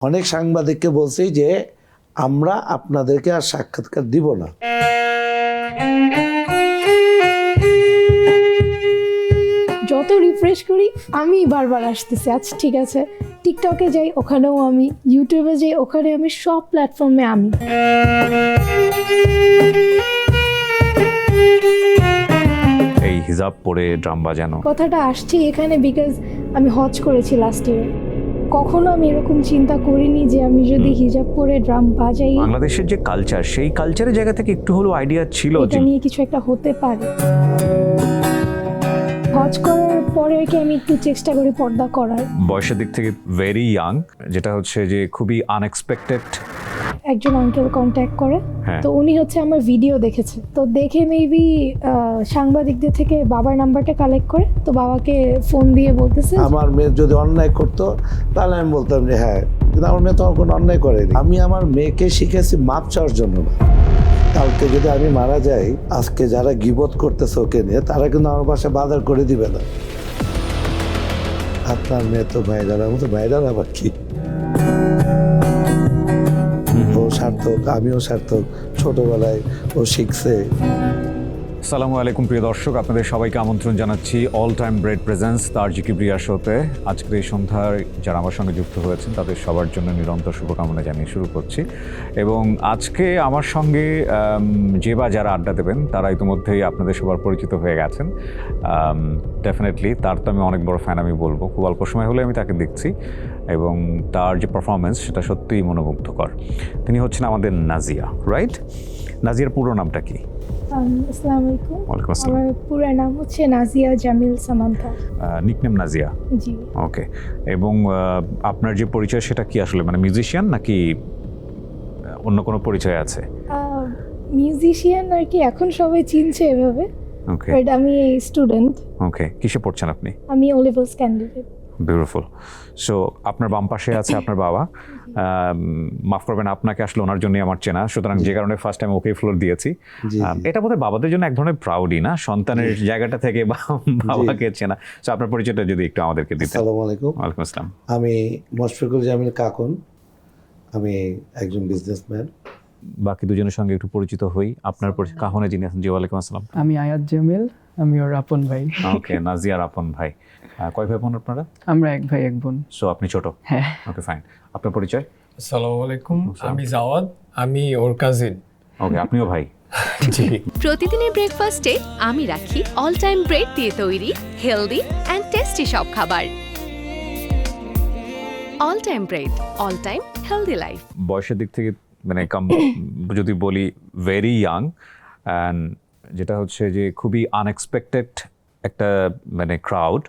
অনেক সাংবাদিককে বলছি যে আমরা আপনাদেরকে আর সাক্ষাৎকার দিব না। যত রিফ্রেশ করি আমি বারবার আসতেছি। আচ্ছা ঠিক আছে, টিকটকে যাই ওখানেও আমি, ইউটিউবে যাই ওখানে আমি, সব প্ল্যাটফর্মে আমি। এই হিজাব পরে ড্রাম বাজানো কথাটা আসছে এখানে বিকজ আমি হজ করেছি লাস্ট ইয়ার। কখনো আমি এরকম চিন্তা করিনি যে আমি যদি হিজাব পরে ড্রাম বাজাই, বাংলাদেশের যে কালচার, সেই কালচারের জায়গা থেকে একটু হলেও আইডিয়া ছিল যে এটা নিয়ে কিছু একটা হতে পারে। হজ করার পরে কি আমি একটু চেষ্টা করি পর্দা করার। বয়সের দিক থেকে ভেরি ইয়াং, যেটা হচ্ছে যে খুবই আনএক্সপেক্টেড। একজন আঙ্কেল কন্ট্যাক্ট করে, হ্যাঁ। তো উনি হচ্ছে আমার ভিডিও দেখেছে, তো দেখে মেবি সাংবাদিকদের থেকে বাবার নাম্বারটা কালেক্ট করে, তো বাবাকে ফোন দিয়ে বলতেছে আমার মেয়ে যদি অন্যায় করতো তাহলে আমি বলতাম যে হ্যাঁ, কিন্তু আমার মেয়ে তো কোনো অন্যায় করেনি। আমি আমার মেয়েকে শিখেছি মাপ চাওয়ার জন্য না। কালকে যদি আমি মারা যাই, আজকে যারা গীবত করতেছে ওকে নিয়ে, তারা কিন্তু আমার পাশে বাজার করে দিবে না। আপনার মেয়ে তো ভাইরাল, আমি তো ভাইরাল আবার কি? ও সার্থক, আমিও সার্থক। ছোটবেলায় ও শিখছে। আসসালামু আলাইকুম প্রিয় দর্শক, আপনাদের সবাইকে আমন্ত্রণ জানাচ্ছি all time bread presents Tarzi Kibria শোতে। আজকের এই সন্ধ্যায় যারা আমার সঙ্গে যুক্ত হয়েছেন তাদের সবার জন্য নিরন্তর শুভকামনা জানিয়ে শুরু করছি। এবং আজকে আমার সঙ্গে যে বা যারা আড্ডা দেবেন তারা ইতিমধ্যেই আপনাদের সবার পরিচিত হয়ে গেছেন। ডেফিনেটলি তার তো আমি অনেক বড় ফ্যান, আমি বলবো। খুব অল্প সময় হলে আমি তাকে দেখছি এবং তার যে পারফরমেন্স সেটা সত্যিই মনোমুগ্ধকর। তিনি হচ্ছেন আমাদের নাজিয়া, রাইট? নাজিয়ার পুরো নামটা কি? আসসালামু আলাইকুম। ওয়ালাইকুম আসসালাম। আমার পুরো নাম হচ্ছে নাজিয়া জামিল সামান্থা। নিকনেম নাজিয়া। জি। ওকে। এবং আপনার যে পরিচয় সেটা কি আসলে, মানে মিউজিশিয়ান নাকি অন্য কোনো পরিচয় আছে? মিউজিশিয়ান আর কি, এখন সবাই চিনছে এভাবে, ওকে বাট আমি স্টুডেন্ট। ওকে। কিসে পড়ছেন আপনি? আমি O levels candidate. Beautiful. So আপনার বাম পাশে আছে আপনার বাবা। মাফ করবেন, আপনাকে আসলে ওনার জন্যই আমার চেনা, সুতরাং যে কারণে ফার্স্ট টাইম ওকে ফ্লোর দিয়েছি। এটা বোধহয় বাবাদের জন্য এক ধরনের প্রাউডই না, সন্তানের জায়গাটা থেকে বাবাকে চেনা। সো আপনার পরিচয়টা যদি একটু আমাদেরকে দিতেন। আসসালামু আলাইকুম। ওয়ালাইকুম আসসালাম। আমি মোশফিকুল জামিল কাকুন, আমি একজন বিজনেসম্যান। বাকি দুজনের সঙ্গে একটু পরিচিত হই। আপনার কাহনে যিনি আছেন। জি, ওয়ালাইকুম আসসালাম। আমি আয়াত জামিল, আমি ওর আপন ভাই। ওকে, নাজিয়ার আপন ভাই। কয় ভাই বোন আপনারা? আমরা এক ভাই এক বোন। সো আপনি ছোট? হ্যাঁ। ওকে, ফাইন। আপনার পরিচয়? আসসালামু আলাইকুম, আমি জাওয়াদ, আমি ওর কাজিন। ওকে, আপনিও ভাই? জি। প্রতিদিনের ব্রেকফাস্টে আমি রাখি অল টাইম ব্রেড দিয়ে তৈরি হেলদি অ্যান্ড টেস্টি সব খাবার। All time bread, all time healthy life. বয়সের দিক থেকে মানে যদি বলি ভেরি ইয়াং, অ্যান্ড যেটা হচ্ছে যে খুবই আনএক্সপেক্টেড একটা মানে ক্রাউড।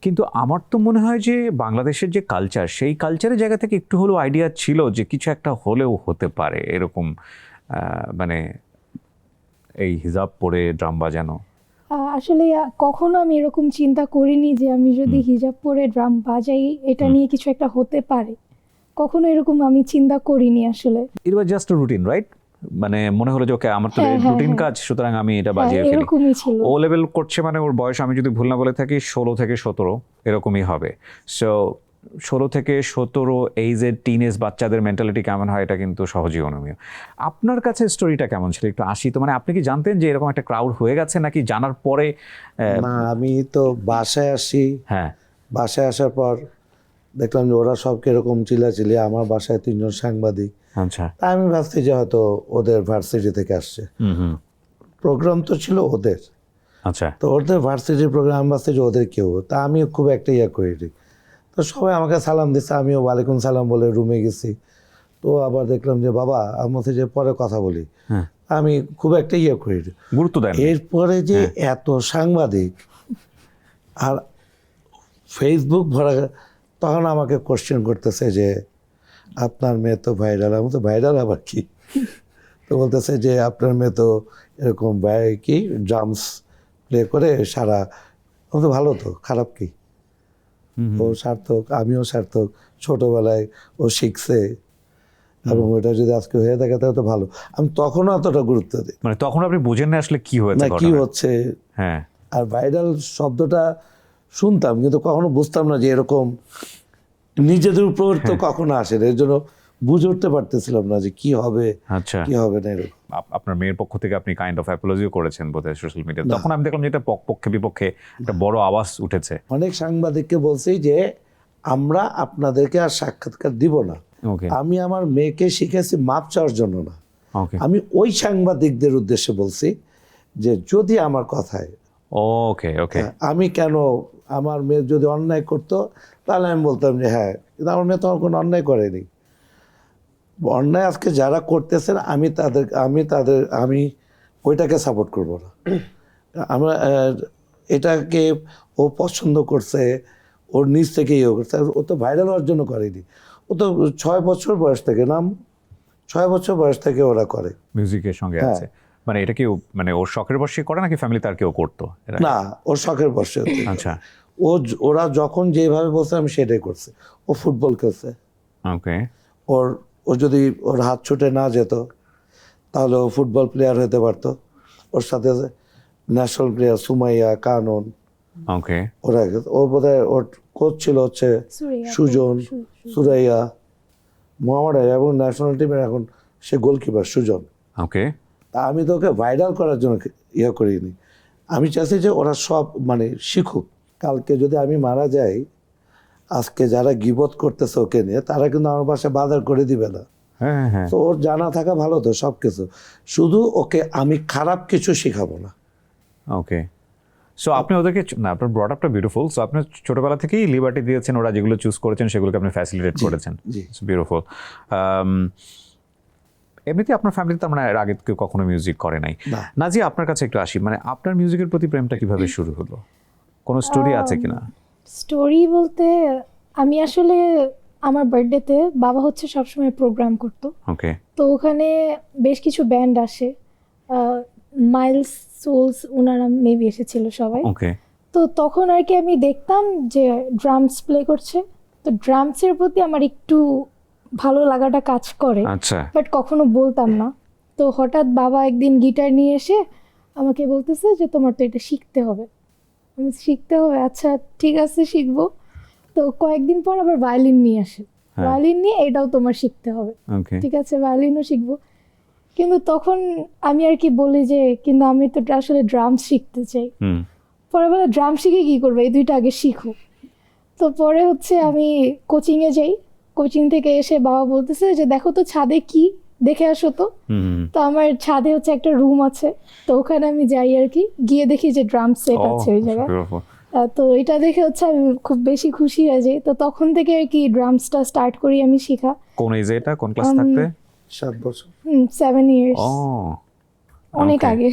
কিন্তু আমার তো মনে হয় যে বাংলাদেশের যে কালচার, সেই কালচারের জায়গা থেকে একটু হলেও আইডিয়া ছিল যে কিছু একটা হলেও হতে পারে এরকম, মানে এই হিজাব পরে ড্রাম বাজানো। আসলে কখনো আমি এরকম চিন্তা করিনি যে আমি যদি হিজাব পরে ড্রাম বাজাই, এটা নিয়ে কিছু একটা হতে পারে। কখনো এরকম আমি চিন্তা করিনি আসলে। It was just a routine, right? মানে মনে হলো যে ওকে আমার তো রুটিন কাজ, সুতরাং আমি এটা বাজিয়ে ফেলি। এরকমই ছিল। ও লেভেল করছে মানে ওর বয়স, আমি যদি ভুল না বলে থাকি, 16 থেকে 17 এরকমই হবে। সো 16 থেকে 17 এই যে টিনেজ বাচ্চাদের মেন্টালিটি কেমন হয় এটা কিন্তু সহজেই অনুমেয়। আপনার কাছে স্টোরিটা কেমন ছিল একটু আসি তো। মানে আপনি কি জানতেন যে এরকম একটা ক্রাউড হয়ে গেছে, নাকি জানার পরে? না, আমি তো বাসায় আসি। হ্যাঁ। বাসায় আসার পর দেখলাম যে ওরা সব কিরকম চিল্লাচিল্লি। আমার বাসায় 3 জন সাংবাদিক। আচ্ছা। তা আমি ভাবছি যে হয়তো ওদের ভার্সিটি থেকে আসছে। প্রোগ্রাম তো ছিল ওদের। আচ্ছা। তো ওদের ভার্সিটির প্রোগ্রাম, আমি ভাবছি যে ওদের কেউ। তা আমি খুব একটা করিনি। তো সবাই আমাকে সালাম দিচ্ছে, আমিও ওয়ালাইকুম সালাম বলে রুমে গেছি। তো আবার দেখলাম যে বাবা আমার যে পরে কথা বলি, আমি খুব একটা করিনি, গুরুত্ব দেন। এরপরে যে এত সাংবাদিক আর ফেসবুক ভরা, তখন আমাকে কোশ্চেন করতেছে যে আপনার মেয়ে তো ভাইরাল। আমি তো ভাইরাল আবার কি? তো বলতেছে যে আপনার মেয়ে তো এরকম কি ড্রামস প্লে করে সারা। আমি তো ভালো, তো খারাপ কি? ও সার্থক, আমিও সার্থক। ছোটবেলায় ও শিখছে এবং ওটা যদি আজকে হয়ে থাকে তাহলে তো ভালো। আমি তখনও অতটা গুরুত্ব দিই মানে তখন আপনি বুঝেন না আসলে কি হয়েছে, না কি হচ্ছে। হ্যাঁ। আর ভাইরাল শব্দটা শুনতাম কিন্তু কখনো বুঝতাম না যে এরকম নিজেদের উপর তো কখনো আসে না, এর জন্য বুঝে উঠতে পারতেছিলাম না যে কি হবে আচ্ছা, কি হবে না এরকম। আপনার মেয়ের পক্ষ থেকে আপনি কাইন্ড অফ অ্যাপোলজিও করেছেন বোধহয় সোশ্যাল মিডিয়াতে, তখন আমি দেখলাম যে এটা পক্ষে বিপক্ষে একটা বড় আওয়াজ উঠেছে। অনেক সাংবাদিককে বলছি যে আমরা আপনাদেরকে আর সাক্ষাৎকার দিব না। ওকে আমি আমার মেয়েকে শিখেছি মাপ চাওয়ার জন্য না, ওকে আমি ওই সাংবাদিকদের উদ্দেশ্যে বলছি যে যদি আমার কথায় ওকে ওকে আমি কেন, আমার মেয়ে যদি অন্যায় করতো তাহলে আমি বলতাম যে হ্যাঁ, কিন্তু আমার মেয়ে তো আমার কোনো অন্যায় করেনি। অন্যায় আজকে যারা করতেছেন আমি ওইটাকে সাপোর্ট করব না। আমরা এটাকে ও পছন্দ করছে, ওর নিজ থেকে ইয়ে করছে, ও তো ভাইরাল হওয়ার জন্য করেনি। ও তো 6 বছর বয়স থেকে 6 বছর বয়স থেকে ওরা করে মিউজিকের সঙ্গে হ্যাঁ। আছে। মানে এটা কি মানে ওর শখের বশে করে নাকি ফ্যামিলি তার কেউ করতো এরা? না, ওর শখের বয়সে আচ্ছা ওরা যখন যেভাবে বলছে আমি সেটাই করছি। ও ফুটবল খেলছে, ওকে ও যদি ওর হাত ছুটে না যেত তাহলে ও ফুটবল প্লেয়ার হতে পারতো। ওর সাথে ন্যাশনাল প্লেয়ার সুমাইয়া, কানন, ওকে ওরা ওর বোধহয় ওর কোচ ছিল হচ্ছে সুজন, সুরাইয়া, মোহাম্মদ আলী, এবং ন্যাশনাল টিমের এখন সে গোলকিপার সুজন। ওকে তা আমি তো ওকে ভাইরাল করার জন্য ইয়ে করিনি, আমি চাইছি যে ওরা সব মানে শিখুক। কালকে যদি আমি মারা যাই, আজকে যারা গিবত করতেছে ওকে নিয়ে তারা কিন্তু আমার বাসায় বাজার করে দিবে না। হ্যাঁ হ্যাঁ তো ওর জানা থাকা ভালো তো সব কিছু, শুধু ওকে আমি খারাপ কিছু শিখাবো না। ওকে সো আপনি ওদেরকে না, আপনার ব্রট আপটা বিউটিফুল। সো আপনি ছোটবেলা থেকেই লিবার্টি দিয়েছেন, ওরা যেগুলো চুজ করেছেন সেগুলোকে আপনি ফ্যাসিলিটেট করেছেন। জি। বিউটিফুল। এমনিতে আপনার ফ্যামিলিতে মানে এর আগে কেউ কখনো মিউজিক করে নাই। না। নাজি, আপনার কাছে একটু আসি, মানে আপনার মিউজিকের প্রতি প্রেমটা কিভাবে শুরু হলো? কোনো স্টোরি আছে কিনা? স্টোরি বলতে আমি আসলে আমার বার্থডেতে বাবা হচ্ছে সবসময় প্রোগ্রাম করতো, ওকে তো ওখানে বেশ কিছু ব্যান্ড আসে, মাইলস সোলস ওনারা মেবি এসেছিল সবাই। ওকে তো তখন আর কি আমি দেখতাম যে ড্রামস প্লে করছে, তো ড্রামসের প্রতি আমার একটু ভালো লাগাটা কাজ করে, আচ্ছা বাট কখনো বলতাম না। তো হঠাৎ বাবা একদিন গিটার নিয়ে এসে আমাকে বলতেছে যে তোমার তো এটা শিখতে হবে। আমি শিখতে হবে, আচ্ছা ঠিক আছে শিখবো। তো কয়েকদিন পর আবার ভায়োলিন নিয়ে আসে, হ্যাঁ। ভায়োলিন নিয়ে এটাও তোমার শিখতে হবে। ওকে ঠিক আছে ভায়োলিনও শিখবো, কিন্তু তখন আমি আর কি বলি যে কিন্তু আমি তো আসলে ড্রামস শিখতে চাই। হুম পরে বলে ড্রাম শিখে কী করবে, এই দুইটা আগে শিখো। তো পরে হচ্ছে আমি কোচিংয়ে যাই, কোচিং থেকে এসে বাবা বলতেছে যে দেখো তো ছাদে কি, দেখে আসো তো। হুম তো আমার ছাদে হচ্ছে একটা রুম আছে, তো ওখানে আমি যাই আর কি, গিয়ে দেখি যে ড্রাম সেট আছে ওই জায়গায়। তো এটা দেখে হচ্ছে আমি খুব বেশি খুশি হয়ে যাই। তো তখন থেকে আর কি ড্রামসটা স্টার্ট করি আমি শেখা। কোন এজে এটা, কোন ক্লাস থাকতে? 7 বছর। 7 ইয়ার্স, ও অনেক okay. আগে।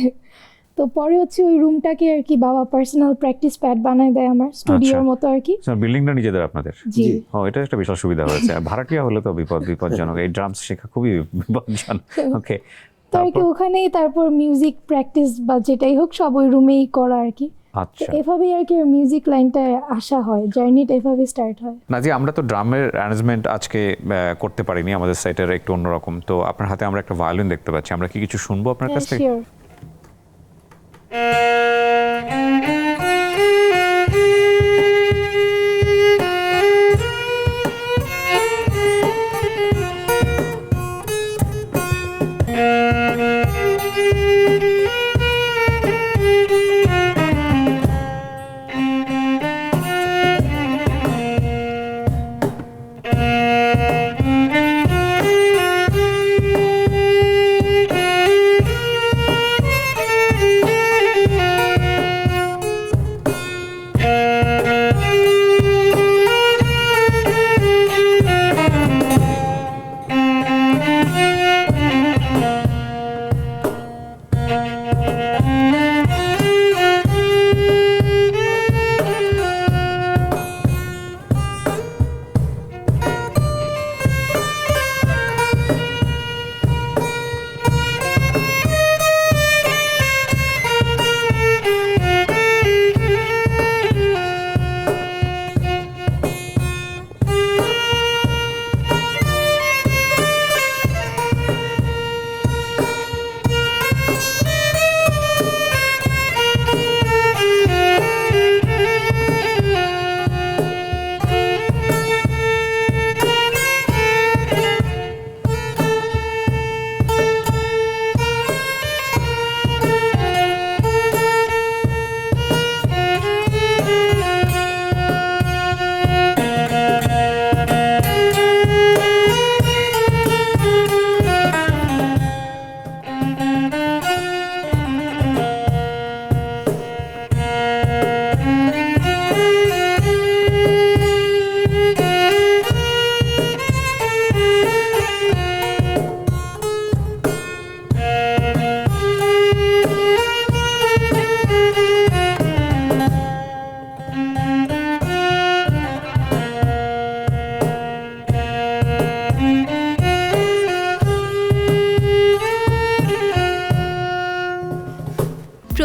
তো পরে হচ্ছে ওই রুমটাকে আর কি বাবা পার্সোনাল প্র্যাকটিস প্যাড বানায় দেয় আমার, স্টুডিওর মতো আর কি। বিল্ডিংটা নিজেদের আপনাদের? জি। ও, এটা একটা বিশাল সুবিধা হয়েছে। ভাড়াটিয়া হলে তো বিপজ্জনক, এই ড্রামস শেখা খুবই বিপজ্জনক। ওকে তো আর কি ওখানেই তারপর মিউজিক প্র্যাকটিস বা যেটাই হোক সব ওই রুমেই করা আর কি। তো আচ্ছা এভাবেই আর কি মিউজিক লাইনটায় আসা হয়, জার্নিটা এভাবেই স্টার্ট হয়। নাজি, আমরা তো ড্রামের অ্যারেঞ্জমেন্ট আজকে করতে পারিনি, আমাদের সাইটের একটু অন্যরকম। তো আপনার হাতে আমরা একটা ভায়োলিন দেখতে পাচ্ছি, আমরা কি কিছু শুনবো আপনার কাছ থেকে? শিওর।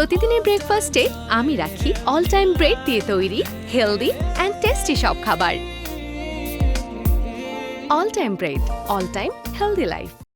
প্রতিদিনের ব্রেকফাস্টে আমি রাখি অল টাইম ব্রেড দিয়ে তৈরি হেলদি অ্যান্ড টেস্টি সব খাবার। All time bread, all time healthy life.